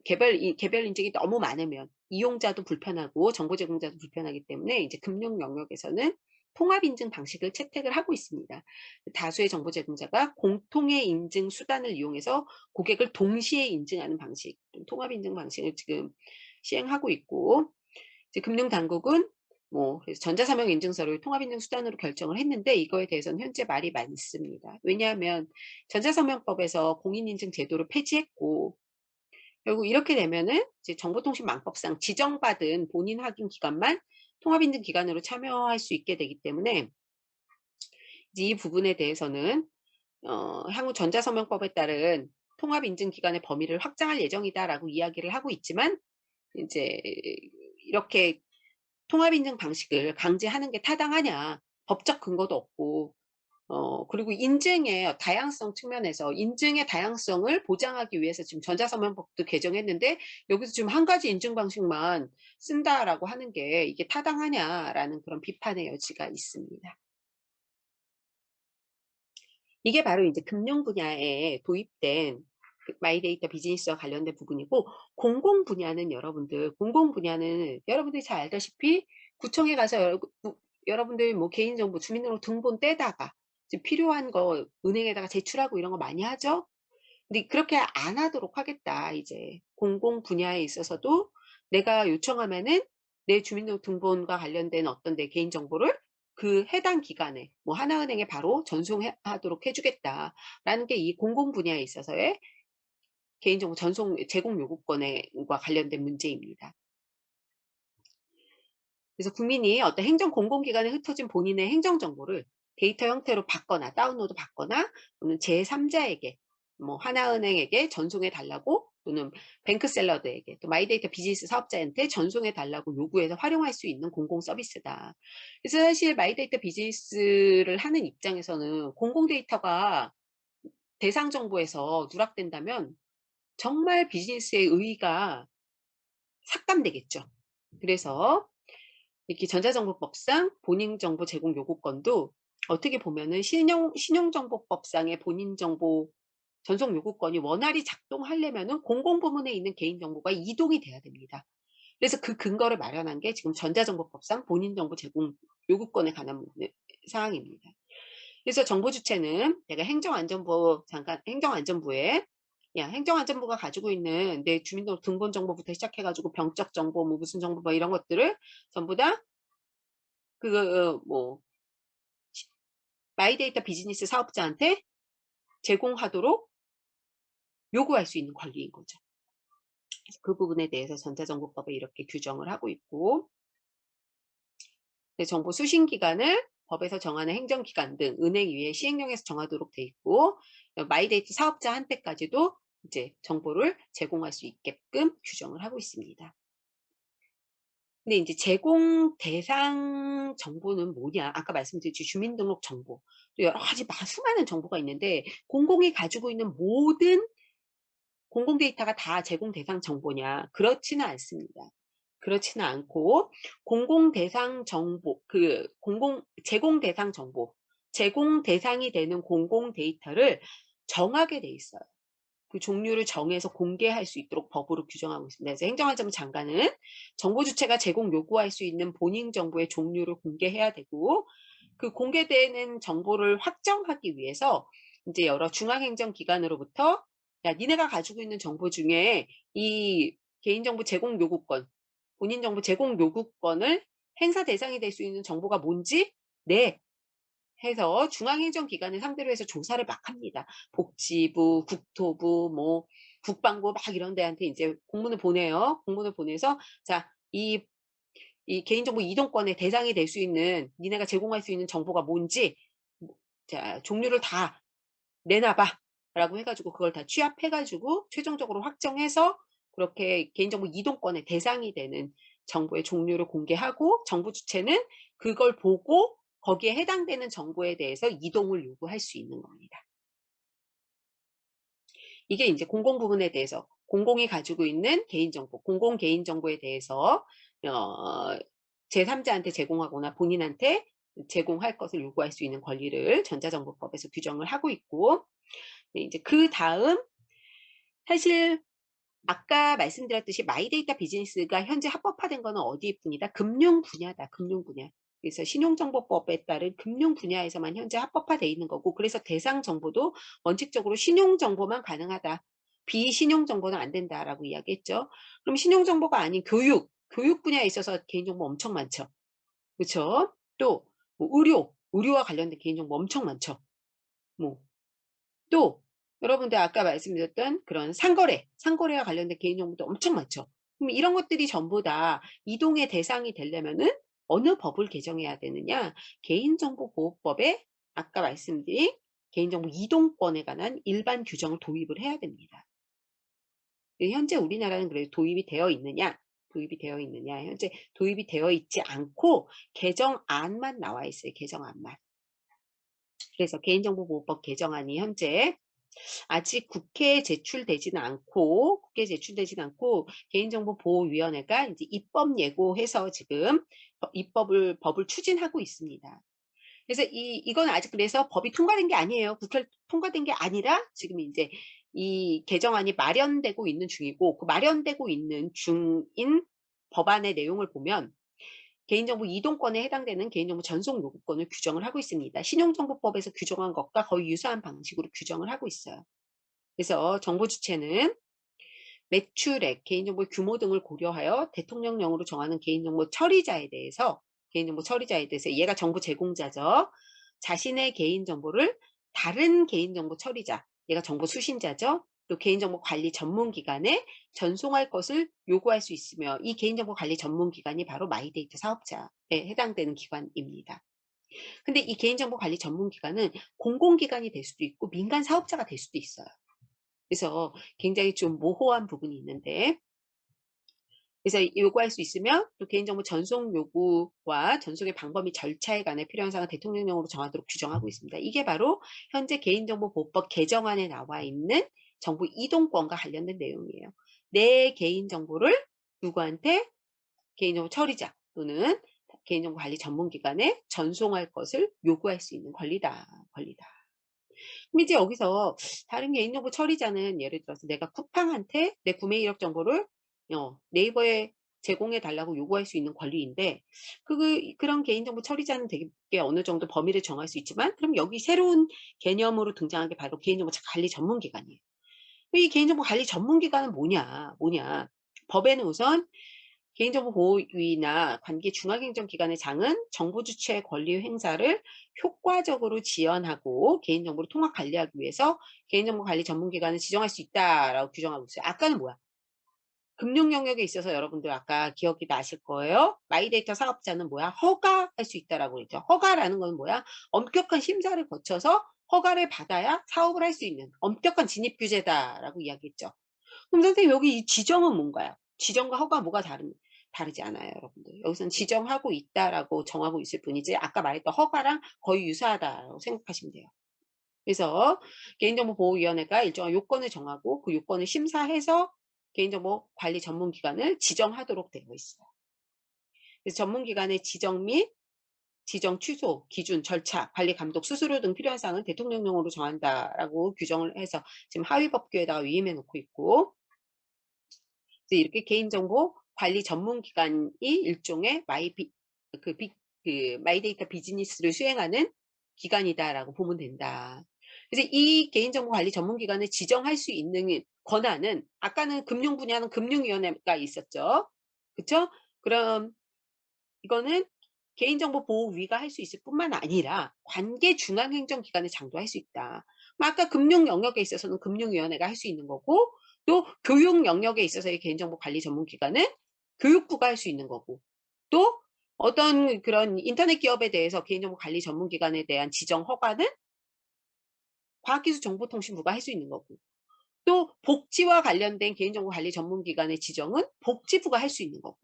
개별 인증이 너무 많으면 이용자도 불편하고 정보 제공자도 불편하기 때문에 이제 금융 영역에서는 통합 인증 방식을 채택을 하고 있습니다. 다수의 정보 제공자가 공통의 인증 수단을 이용해서 고객을 동시에 인증하는 방식, 통합 인증 방식을 지금 시행하고 있고 이제 금융 당국은 그래서 전자서명 인증서를 통합 인증 수단으로 결정을 했는데 이거에 대해서는 현재 말이 많습니다. 왜냐하면 전자서명법에서 공인인증 제도를 폐지했고 결국 이렇게 되면은 이제 정보통신망법상 지정받은 본인 확인 기관만 통합인증 기관으로 참여할 수 있게 되기 때문에 이제 이 부분에 대해서는 향후 전자서명법에 따른 통합인증 기관의 범위를 확장할 예정이다라고 이야기를 하고 있지만 이제 이렇게 통합인증 방식을 강제하는 게 타당하냐? 법적 근거도 없고 그리고 인증의 다양성 측면에서 인증의 다양성을 보장하기 위해서 지금 전자서명법도 개정했는데 여기서 지금 한 가지 인증 방식만 쓴다라고 하는 게 이게 타당하냐라는 그런 비판의 여지가 있습니다. 이게 바로 이제 금융 분야에 도입된 마이데이터 비즈니스와 관련된 부분이고, 공공 분야는 여러분들이 잘 알다시피 구청에 가서 여러분들 뭐 개인정보 주민등록 등본 떼다가 이제 필요한 거 은행에다가 제출하고 이런 거 많이 하죠. 근데 그렇게 안 하도록 하겠다. 이제 공공 분야에 있어서도 내가 요청하면은 내 주민등록 등본과 관련된 어떤 내 개인정보를 그 해당 기관에 뭐 하나은행에 바로 전송하도록 해주겠다라는 게 이 공공 분야에 있어서의 개인정보 제공 요구권과 관련된 문제입니다. 그래서 국민이 어떤 행정 공공기관에 흩어진 본인의 행정정보를 데이터 형태로 받거나 다운로드 받거나 또는 제3자에게 뭐 하나은행에게 전송해 달라고 또는 뱅크샐러드에게 또 마이데이터 비즈니스 사업자한테 전송해 달라고 요구해서 활용할 수 있는 공공 서비스다. 그래서 사실 마이데이터 비즈니스를 하는 입장에서는 공공 데이터가 대상 정보에서 누락된다면 정말 비즈니스의 의의가 삭감되겠죠. 그래서 이렇게 전자정보법상 본인정보 제공 요구권도 어떻게 보면은 신용정보법상의 본인정보 전송 요구권이 원활히 작동하려면은 공공부문에 있는 개인정보가 이동이 돼야 됩니다. 그래서 그 근거를 마련한 게 지금 전자정보법상 본인정보 제공 요구권에 관한 사항입니다. 그래서 정보 주체는 내가 행정안전부에 행정안전부가 가지고 있는 내 주민등록 등본 정보부터 시작해가지고 병적 정보, 뭐 무슨 정보, 뭐 이런 것들을 전부 다 뭐 마이데이터 비즈니스 사업자한테 제공하도록 요구할 수 있는 권리인 거죠. 그래서 그 부분에 대해서 전자정보법에 이렇게 규정을 하고 있고, 정보 수신 기간을 법에서 정하는 행정기관 등 은행위에 시행령에서 정하도록 돼 있고, 마이데이터 사업자한테까지도 이제 정보를 제공할 수 있게끔 규정을 하고 있습니다. 근데 이제 제공 대상 정보는 뭐냐? 아까 말씀드렸듯이 주민등록 정보, 또 여러 가지 수많은 정보가 있는데 공공이 가지고 있는 모든 공공 데이터가 다 제공 대상 정보냐? 그렇지는 않습니다. 그렇지는 않고 공공 대상 정보, 제공 대상 정보, 제공 대상이 되는 공공 데이터를 정하게 돼 있어요. 그 종류를 정해서 공개할 수 있도록 법으로 규정하고 있습니다. 그래서 행정안전부 장관은 정보 주체가 제공 요구할 수 있는 본인 정보의 종류를 공개해야 되고, 그 공개되는 정보를 확정하기 위해서 이제 여러 중앙행정기관으로부터 야, 니네가 가지고 있는 정보 중에 이 개인정보 제공 요구권, 본인정보 제공 요구권을 행사 대상이 될 수 있는 정보가 뭔지 네 해서 중앙행정기관을 상대로 해서 조사를 막 합니다. 복지부, 국토부, 뭐 국방부 막 이런 데한테 이제 공문을 보내요. 공문을 보내서 자, 이 개인정보 이동권의 대상이 될 수 있는 니네가 제공할 수 있는 정보가 뭔지 자, 종류를 다 내놔봐 라고 해가지고 그걸 다 취합해가지고 최종적으로 확정해서 그렇게 개인정보 이동권의 대상이 되는 정보의 종류를 공개하고 정부 주체는 그걸 보고 거기에 해당되는 정보에 대해서 이동을 요구할 수 있는 겁니다. 이게 이제 공공 부분에 대해서 공공이 가지고 있는 개인정보, 공공 개인정보에 대해서 제3자한테 제공하거나 본인한테 제공할 것을 요구할 수 있는 권리를 전자정보법에서 규정을 하고 있고, 이제 그 다음 사실 아까 말씀드렸듯이 마이데이터 비즈니스가 현재 합법화된 거는 어디 분이다? 금융 분야다. 금융 분야. 그래서 신용정보법에 따른 금융 분야에서만 현재 합법화되어 있는 거고, 그래서 대상 정보도 원칙적으로 신용정보만 가능하다. 비신용정보는 안 된다라고 이야기했죠. 그럼 신용정보가 아닌 교육 분야에 있어서 개인정보 엄청 많죠. 그렇죠? 또 뭐 의료와 관련된 개인정보 엄청 많죠. 또 여러분들 아까 말씀드렸던 그런 상거래와 관련된 개인정보도 엄청 많죠. 그럼 이런 것들이 전부 다 이동의 대상이 되려면은 어느 법을 개정해야 되느냐? 개인정보보호법에 아까 말씀드린 개인정보 이동권에 관한 일반 규정을 도입을 해야 됩니다. 현재 우리나라는 그래도 도입이 되어 있느냐? 현재 도입이 되어 있지 않고 개정안만 나와 있어요. 개정안만. 그래서 개인정보보호법 개정안이 현재 아직 국회에 제출되지는 않고 개인정보보호위원회가 이제 입법 예고해서 지금 법을 추진하고 있습니다. 그래서 이건 아직 그래서 법이 통과된 게 아니에요. 국회 통과된 게 아니라 지금 이제 이 개정안이 마련되고 있는 중이고 그 마련되고 있는 중인 법안의 내용을 보면 개인정보 이동권에 해당되는 개인정보 전송 요구권을 규정을 하고 있습니다. 신용정보법에서 규정한 것과 거의 유사한 방식으로 규정을 하고 있어요. 그래서 정보 주체는 매출액, 개인정보의 규모 등을 고려하여 대통령령으로 정하는 개인정보 처리자에 대해서 얘가 정보 제공자죠. 자신의 개인정보를 다른 개인정보 처리자, 얘가 정보 수신자죠. 또 개인정보 관리 전문기관에 전송할 것을 요구할 수 있으며 이 개인정보 관리 전문기관이 바로 마이데이터 사업자에 해당되는 기관입니다. 근데 이 개인정보 관리 전문기관은 공공기관이 될 수도 있고 민간 사업자가 될 수도 있어요. 그래서 굉장히 좀 모호한 부분이 있는데 그래서 요구할 수 있으며 또 개인정보 전송 요구와 전송의 방법 및 절차에 관해 필요한 사항을 대통령령으로 정하도록 규정하고 있습니다. 이게 바로 현재 개인정보보호법 개정안에 나와 있는 정보 이동권과 관련된 내용이에요. 내 개인정보를 누구한테 개인정보 처리자 또는 개인정보 관리 전문기관에 전송할 것을 요구할 수 있는 권리다. 그럼 이제 여기서 다른 개인정보 처리자는 예를 들어서 내가 쿠팡한테 내 구매 이력 정보를 네이버에 제공해 달라고 요구할 수 있는 권리인데 그런 개인정보 처리자는 되게 어느 정도 범위를 정할 수 있지만 그럼 여기 새로운 개념으로 등장한 게 바로 개인정보 관리 전문기관이에요. 이 개인정보 관리 전문기관은 뭐냐? 법에는 우선 개인정보보호위나 관계 중앙행정기관의 장은 정보 주체의 권리 행사를 효과적으로 지연하고 개인정보를 통합 관리하기 위해서 개인정보 관리 전문기관을 지정할 수 있다라고 규정하고 있어요. 아까는 뭐야? 금융 영역에 있어서 여러분들 아까 기억이 나실 거예요. 마이데이터 사업자는 뭐야? 허가할 수 있다라고 그랬죠. 허가라는 건 뭐야? 엄격한 심사를 거쳐서 허가를 받아야 사업을 할 수 있는 엄격한 진입 규제다라고 이야기했죠. 그럼 선생님 여기 이 지정은 뭔가요? 지정과 허가 뭐가 다르지 않아요, 여러분들. 여기서는 지정하고 있다라고 정하고 있을 뿐이지 아까 말했던 허가랑 거의 유사하다라고 생각하시면 돼요. 그래서 개인정보보호위원회가 일정한 요건을 정하고 그 요건을 심사해서 개인정보 관리 전문기관을 지정하도록 되어 있어요. 그래서 전문기관의 지정 및 지정 취소, 기준, 절차, 관리 감독, 수수료 등 필요한 사항은 대통령령으로 정한다라고 규정을 해서 지금 하위법규에다가 위임해 놓고 있고 이렇게 개인정보 관리 전문기관이 일종의 마이데이터 비즈니스를 수행하는 기관이다라고 보면 된다. 그래서 이 개인정보 관리 전문기관을 지정할 수 있는 권한은 아까는 금융 분야는 금융위원회가 있었죠. 그렇죠? 그럼 이거는 개인정보보호위가 할 수 있을 뿐만 아니라 관계 중앙행정기관의 장도 할 수 있다. 아까 금융 영역에 있어서는 금융위원회가 할 수 있는 거고 또 교육 영역에 있어서의 개인정보 관리 전문기관은 교육부가 할 수 있는 거고 또 어떤 그런 인터넷 기업에 대해서 개인정보 관리 전문기관에 대한 지정 허가는 과학기술정보통신부가 할 수 있는 거고 또 복지와 관련된 개인정보 관리 전문기관의 지정은 복지부가 할 수 있는 거고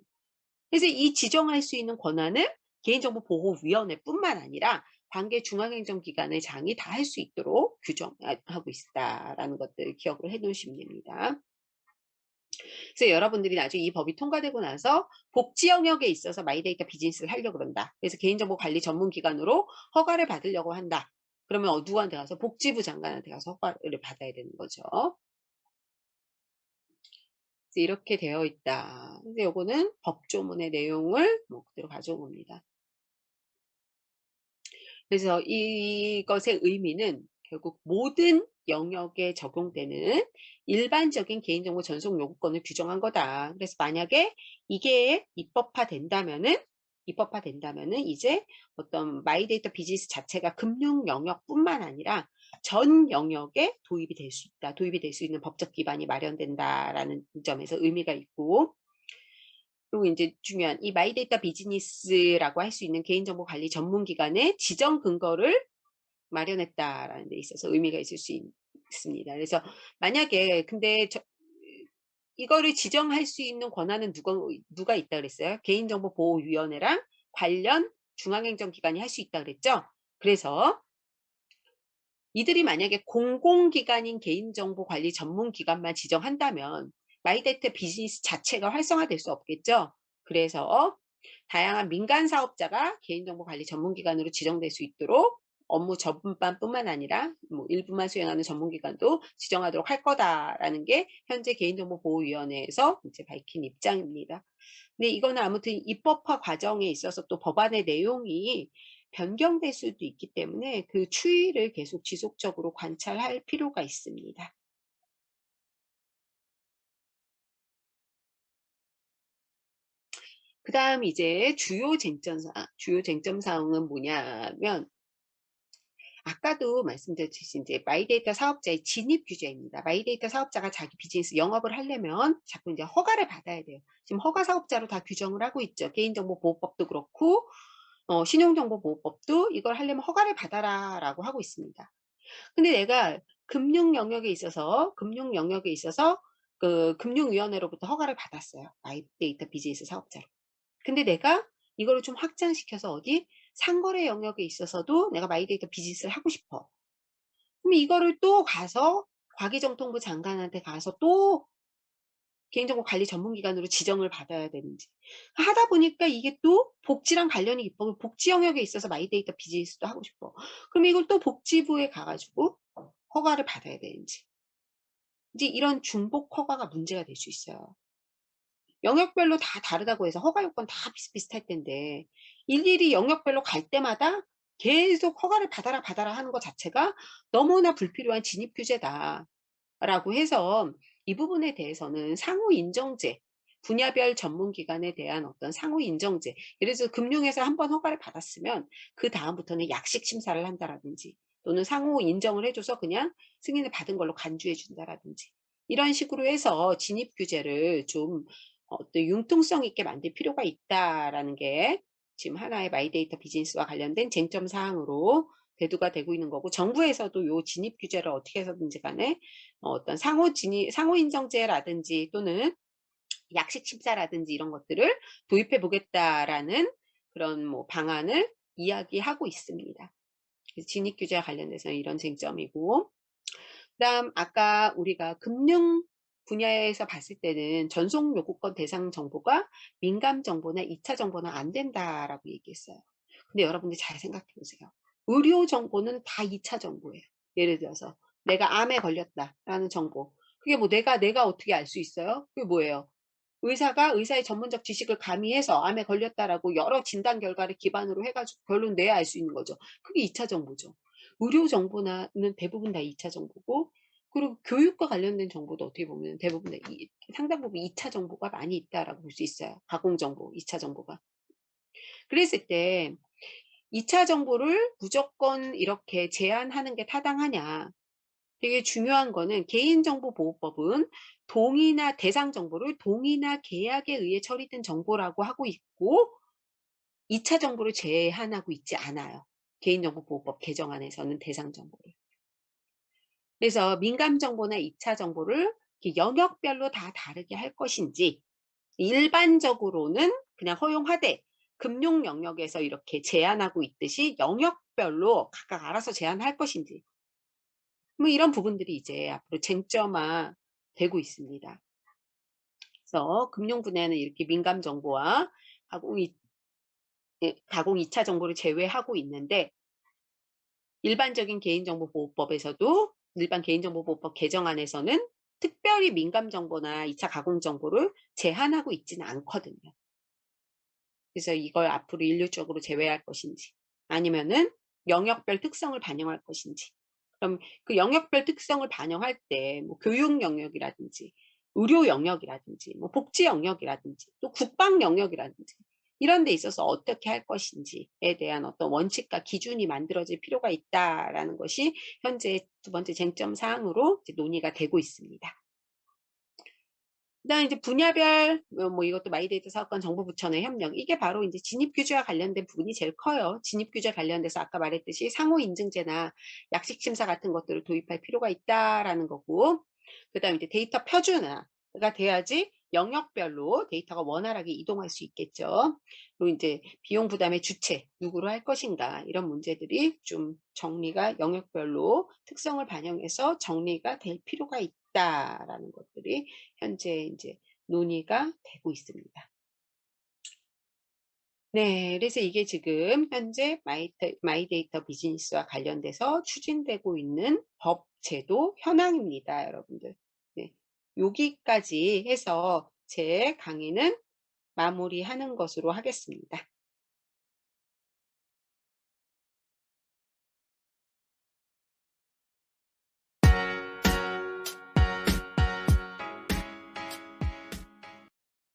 그래서 이 지정할 수 있는 권한은 개인정보보호위원회뿐만 아니라 관계 중앙행정기관의 장이 다 할 수 있도록 규정하고 있다라는 것들 기억을 해 놓으시면 됩니다. 그래서 여러분들이 나중에 이 법이 통과되고 나서 복지 영역에 있어서 마이데이터 비즈니스를 하려고 그런다. 그래서 개인정보 관리 전문기관으로 허가를 받으려고 한다. 그러면 누구한테 가서 복지부 장관한테 가서 허가를 받아야 되는 거죠. 이렇게 되어 있다. 근데 요거는 법조문의 내용을 그대로 가져온 겁니다. 그래서 이것의 의미는 결국 모든 영역에 적용되는 일반적인 개인정보 전송 요구권을 규정한 거다. 그래서 만약에 이게 입법화된다면은 이제 어떤 마이데이터 비즈니스 자체가 금융 영역뿐만 아니라 전 영역에 도입이 될 수 있다. 도입이 될 수 있는 법적 기반이 마련된다라는 점에서 의미가 있고 그리고 이제 중요한 이 마이데이터 비즈니스라고 할 수 있는 개인정보 관리 전문기관의 지정 근거를 마련했다라는 데 있어서 의미가 있을 수 있습니다. 그래서 만약에 근데 이거를 지정할 수 있는 권한은 누가 있다 그랬어요? 개인정보보호위원회랑 관련 중앙행정기관이 할 수 있다 그랬죠? 그래서 이들이 만약에 공공기관인 개인정보관리 전문기관만 지정한다면 마이데이터 비즈니스 자체가 활성화될 수 없겠죠. 그래서 다양한 민간 사업자가 개인정보관리 전문기관으로 지정될 수 있도록 업무 전반뿐만 아니라 뭐 일부만 수행하는 전문기관도 지정하도록 할 거다라는 게 현재 개인정보보호위원회에서 이제 밝힌 입장입니다. 근데 이거는 아무튼 입법화 과정에 있어서 또 법안의 내용이 변경될 수도 있기 때문에 그 추이를 계속 지속적으로 관찰할 필요가 있습니다. 그다음 이제 주요 쟁점 사항은 뭐냐면 아까도 말씀드렸듯이 이제 마이데이터 사업자의 진입 규제입니다. 마이데이터 사업자가 자기 비즈니스 영업을 하려면 자꾸 이제 허가를 받아야 돼요. 지금 허가 사업자로 다 규정을 하고 있죠. 개인정보보호법도 그렇고 신용정보보호법도 이걸 하려면 허가를 받아라라고 하고 있습니다. 근데 내가 금융 영역에 있어서 그 금융위원회로부터 허가를 받았어요. 마이데이터 비즈니스 사업자로. 근데 내가 이거를 좀 확장시켜서 어디 상거래 영역에 있어서도 내가 마이데이터 비즈니스를 하고 싶어. 그럼 이거를 또 가서 과기정통부 장관한테 가서 또 개인정보 관리 전문기관으로 지정을 받아야 되는지 하다 보니까 이게 또 복지랑 관련이 있고 복지 영역에 있어서 마이데이터 비즈니스도 하고 싶어. 그럼 이걸 또 복지부에 가가지고 허가를 받아야 되는지 이제 이런 중복 허가가 문제가 될 수 있어요. 영역별로 다 다르다고 해서 허가 요건 다 비슷비슷할 텐데 일일이 영역별로 갈 때마다 계속 허가를 받아라 하는 것 자체가 너무나 불필요한 진입 규제다. 라고 해서 이 부분에 대해서는 상호 인정제, 분야별 전문기관에 대한 어떤 상호 인정제, 예를 들어서 금융에서 한번 허가를 받았으면 그 다음부터는 약식 심사를 한다라든지 또는 상호 인정을 해줘서 그냥 승인을 받은 걸로 간주해 준다라든지 이런 식으로 해서 진입 규제를 좀 어떤 융통성 있게 만들 필요가 있다라는 게 지금 하나의 마이데이터 비즈니스와 관련된 쟁점 사항으로 대두가 되고 있는 거고 정부에서도 요 진입 규제를 어떻게 해서든지 간에 어떤 상호 인정제라든지 또는 약식 심사라든지 이런 것들을 도입해 보겠다라는 그런 뭐 방안을 이야기하고 있습니다. 진입 규제와 관련돼서는 이런 쟁점이고 그다음 아까 우리가 금융 분야에서 봤을 때는 전속 요구권 대상 정보가 민감 정보나 2차 정보는 안 된다라고 얘기했어요. 근데 여러분들 잘 생각해 보세요. 의료 정보는 다 2차 정보예요. 예를 들어서 내가 암에 걸렸다라는 정보. 그게 뭐 내가 어떻게 알 수 있어요? 그게 뭐예요? 의사가 의사의 전문적 지식을 가미해서 암에 걸렸다라고 여러 진단 결과를 기반으로 해가지고 결론 내야 알 수 있는 거죠. 그게 2차 정보죠. 의료 정보는 대부분 다 2차 정보고 그리고 교육과 관련된 정보도 어떻게 보면 대부분 다 상당 부분 2차 정보가 많이 있다라고 볼 수 있어요. 가공 정보, 2차 정보가. 그랬을 때 2차 정보를 무조건 이렇게 제한하는 게 타당하냐. 되게 중요한 거는 개인정보보호법은 동의나 대상 정보를 동의나 계약에 의해 처리된 정보라고 하고 있고 2차 정보를 제한하고 있지 않아요. 개인정보보호법 개정안에서는 대상 정보를. 그래서 민감 정보나 2차 정보를 영역별로 다 다르게 할 것인지 일반적으로는 그냥 허용하되 금융 영역에서 이렇게 제한하고 있듯이 영역별로 각각 알아서 제한할 것인지 뭐 이런 부분들이 이제 앞으로 쟁점화 되고 있습니다. 그래서 금융 분야는 이렇게 민감 정보와 가공 2차 정보를 제외하고 있는데 일반적인 개인정보보호법에서도 일반 개인정보보호법 개정안에서는 특별히 민감 정보나 2차 가공 정보를 제한하고 있지는 않거든요. 그래서 이걸 앞으로 일률적으로 제외할 것인지 아니면은 영역별 특성을 반영할 것인지 그럼 그 영역별 특성을 반영할 때 뭐 교육 영역이라든지 의료 영역이라든지 뭐 복지 영역이라든지 또 국방 영역이라든지 이런 데 있어서 어떻게 할 것인지에 대한 어떤 원칙과 기준이 만들어질 필요가 있다라는 것이 현재 두 번째 쟁점 사항으로 이제 논의가 되고 있습니다. 그다음에 이제 분야별 뭐 이것도 마이데이터 사업관 정보부처 내 협력 이게 바로 이제 진입 규제와 관련된 부분이 제일 커요. 진입 규제 관련돼서 아까 말했듯이 상호 인증제나 약식 심사 같은 것들을 도입할 필요가 있다라는 거고 그다음에 이제 데이터 표준화가 돼야지 영역별로 데이터가 원활하게 이동할 수 있겠죠. 그리고 이제 비용 부담의 주체 누구로 할 것인가 이런 문제들이 좀 정리가 영역별로 특성을 반영해서 정리가 될 필요가 있다라는 것들이 현재 이제 논의가 되고 있습니다. 네. 그래서 이게 지금 현재 마이데이터 비즈니스와 관련돼서 추진되고 있는 법, 제도, 현황입니다, 여러분들. 네. 여기까지 해서 제 강의는 마무리하는 것으로 하겠습니다.